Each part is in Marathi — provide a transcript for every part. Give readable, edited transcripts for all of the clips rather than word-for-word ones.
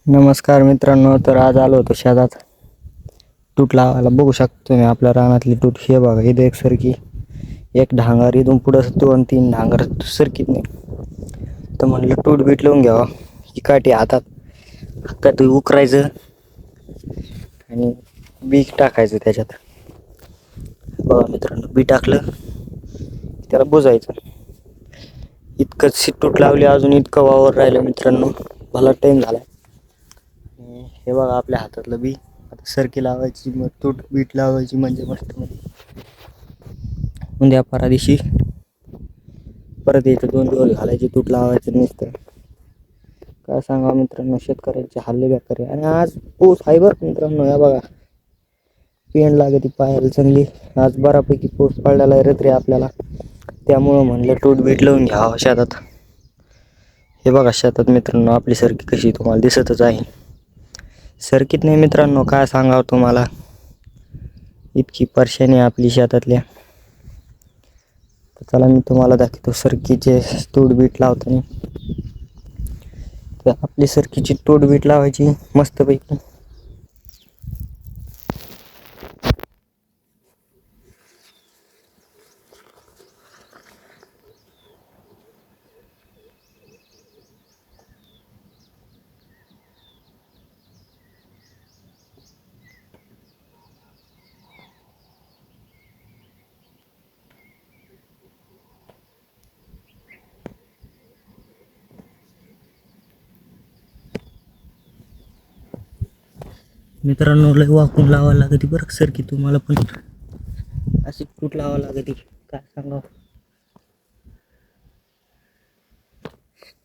नमस्कार मित्रांनो. तर आज आलो होतो शेतात तूट लावायला. बघू शकतो तुम्ही आपल्या रानातली तूट. हे बघा, इथे एक सरकी, एक ढांगर, इथून पुढं 2-3 ढांगर सरकीत नाही. तर म्हणलं तूट बीट लावून घ्यावा. ही काठी हातात उकरायचं आणि बी टाकायचं त्याच्यात. बघा मित्रांनो, बी टाकलं त्याला बुजायचं. इतकंच तूट लावली, अजून इतकं वावर राहिलं मित्रांनो. भला टाईम झाला. हे बघा आपल्या हातातलं बी. आता सरकी लावायची, मग तूट बीट लावायची, म्हणजे मस्त. उद्या परा दिवशी परत यायचं, 2 दिवस घालायचे तूट लावायचं नुसतं. काय सांगा मित्रांनो, शेतकऱ्यांचे हल्ले बेकार आहे. आणि आज पाऊस आहे बरं मित्रांनो. या बघा, पेंड लागते पायाला चांगली. आज बऱ्यापैकी पाऊस पडलेला आहे रात्री आपल्याला. त्यामुळं म्हणलं तूट बीट लावून घ्यावं शेतात. हे बघा शेतात मित्रांनो आपली सरकी कशी तुम्हाला दिसतच आहे. सरकीत नाही मित्रांनो, काय सांगावं तुम्हाला, इतकी परेशानी आहे आपली शेतातल्या. तर चला मी तुम्हाला दाखवतो सरकीचे तूट बीट लावताना. तर आपली सरकीची तूट बीट लावायची मस्तपैकी. मित्रांनो लय वाकून लावायला लागते बरं सरकी. तुम्हाला पण अशी तूट लावावं लागते. काय सांगावं,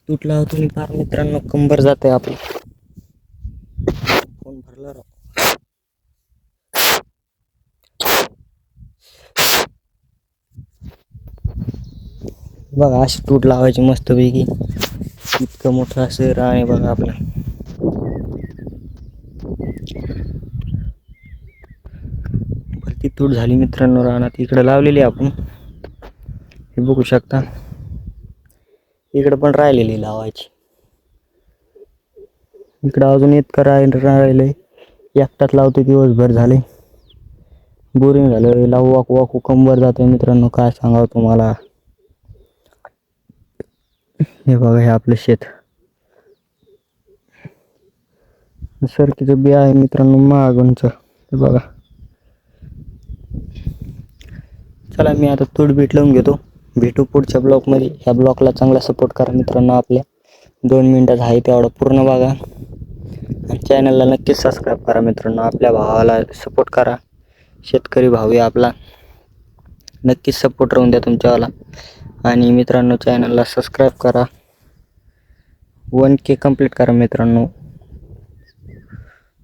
तूट लावतो मी फार मित्रांनो, कंबर जाते आपली. कोण भरला राव. बघा अशी तूट लावायची मस्तपैकी. इतकं मोठं असं रान आहे बघा आपलं. भरती तूट झाली मित्रांनो रानात. इकडे लावलेली आपण, हे बघू शकता. इकडे पण राहिलेली लावायची. इकडं अजून इतकं राहिलंय. एकटाच लावतो, दिवसभर झाले, बोरिंग झालं. लावू वाकू कंबर जाते मित्रांनो. काय सांगावं तुम्हाला. हे बघा, हे आपलं शेत. सरकीचं बी आहे मित्रांनो महागणचं. हे बघा. चला मी आता तूट बीट लावून घेतो. भेटू पुढच्या ब्लॉकमध्ये. ह्या ब्लॉकला चांगला सपोर्ट करा मित्रांनो. आपल्या 2 मिनिटात आहे तेवढं पूर्ण बघा. आणि चॅनलला नक्कीच सबस्क्राईब करा मित्रांनो. आपल्या भावाला सपोर्ट करा. शेतकरी भाऊ आहे आपला. नक्कीच सपोर्ट राहून द्या तुमच्यावाला. आणि मित्रांनो चॅनलला सबस्क्राईब करा. 1K कंप्लीट करा मित्रांनो.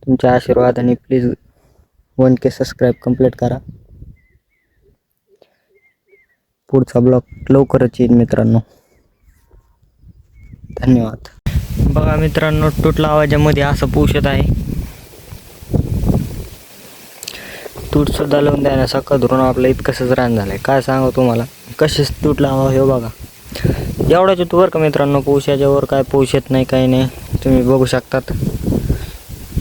तुमच्या आशीर्वादाने प्लीज 1K सबस्क्राईब कंप्लीट करा. पुढचा ब्लॉग लवकरच येईल मित्रांनो. धन्यवाद. बघा मित्रांनो, तूट लावायच्या मध्ये असं पोषत आहे. तूट सुद्धा लावून द्यायला सकाळ धरून आपलं इतकंच रान झालंय. काय सांगू तुम्हाला, कशीच तूट लावा. हे बघा एवढाच तू बरं का मित्रांनो. पोशाच्या वर काय पोष येत नाही, काही नाही. तुम्ही बघू शकतात.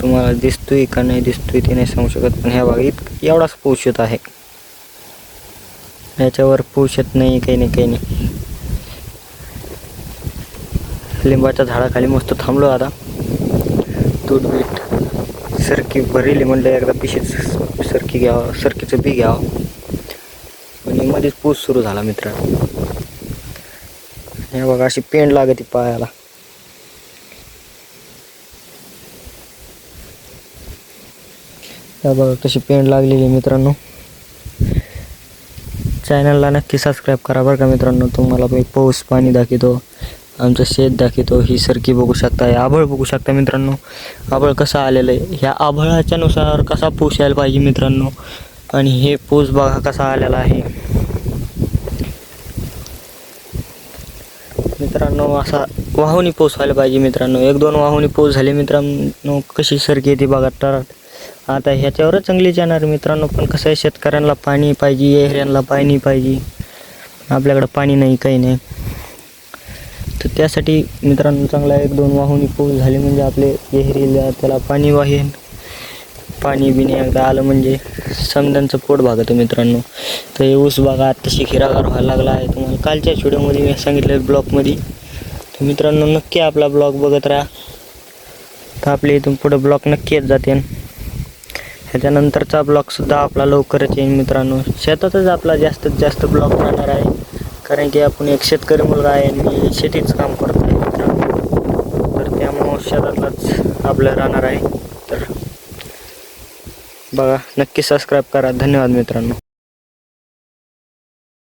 तुम्हाला दिसतोय का नाही दिसतोय ते नाही सांगू शकत, पण ह्या बघा एवढाच पोष येत आहे. याच्यावर पोष येत नाही, काही नाही. लिंबाच्या झाडाखाली मस्त थांबलो आता. तूट बीट सरकी भरली म्हणलं एकदा पिशीच सरकी घ्यावं, सरकीचं बी घ्यावं. आणि मध्येच पाऊस सुरू झाला मित्रांनो. हे बघा अशी पेंड लागते पायाला. हे बघा कशी पेंड लागलेली मित्रांनो. चॅनलला नक्की सबस्क्राईब करा बरं का मित्रांनो. तुम्हाला मी पाऊस पाणी दाखवतो, आमचं शेत दाखवतो. ही सरकी बघू शकता. हे आभळ बघू शकता मित्रांनो. आभळ कसं आलेलं आहे. ह्या आभळाच्या नुसार कसा पाऊस यायला पाहिजे मित्रांनो. आणि हे पाऊस बघा कसा आलेला आहे मित्रांनो. असा वाहुनी पाऊस व्हायला पाहिजे मित्रांनो. 1-2 वाहुनी पाऊस झाले मित्रांनो, कशी सरकी येते बघा. तर आता ह्याच्यावरच चांगलीच येणार मित्रांनो. पण कसं आहे, शेतकऱ्यांना पाणी पाहिजे, एरियांना पाणी पाहिजे. आपल्याकडं पाणी नाही, काही नाही. तर त्यासाठी मित्रांनो चांगला 1-2 वाहुनी पाऊस झाले म्हणजे आपले विहिरीला त्याला पाणी वाहीन, पाणी बिणी एकदा आलं म्हणजे समद्यांचं पोट भागतं मित्रांनो. तर हे ऊस बागा आत्ताशी हिरागार व्हायला लागला आहे. तुम्हाला कालच्या व्हिडिओमध्ये मी सांगितलं ब्लॉगमध्ये. तर मित्रांनो नक्की आपला ब्लॉग बघत राहा. तर आपल्या इथून पुढे ब्लॉग नक्की येत जाते. ह्याच्यानंतरचा ब्लॉगसुद्धा आपला लवकरच येईल मित्रांनो. शेतातच आपला जास्तीत जास्त ब्लॉग राहणार आहे, कारण की आपण एक शेतकरी मुलगा आहे आणि शेतीच काम करत आहे मित्रांनो. तर त्यामुळं शेतातलाच आपलं राहणार आहे. तर बघा, नक्की सबस्क्राईब करा. धन्यवाद मित्रांनो.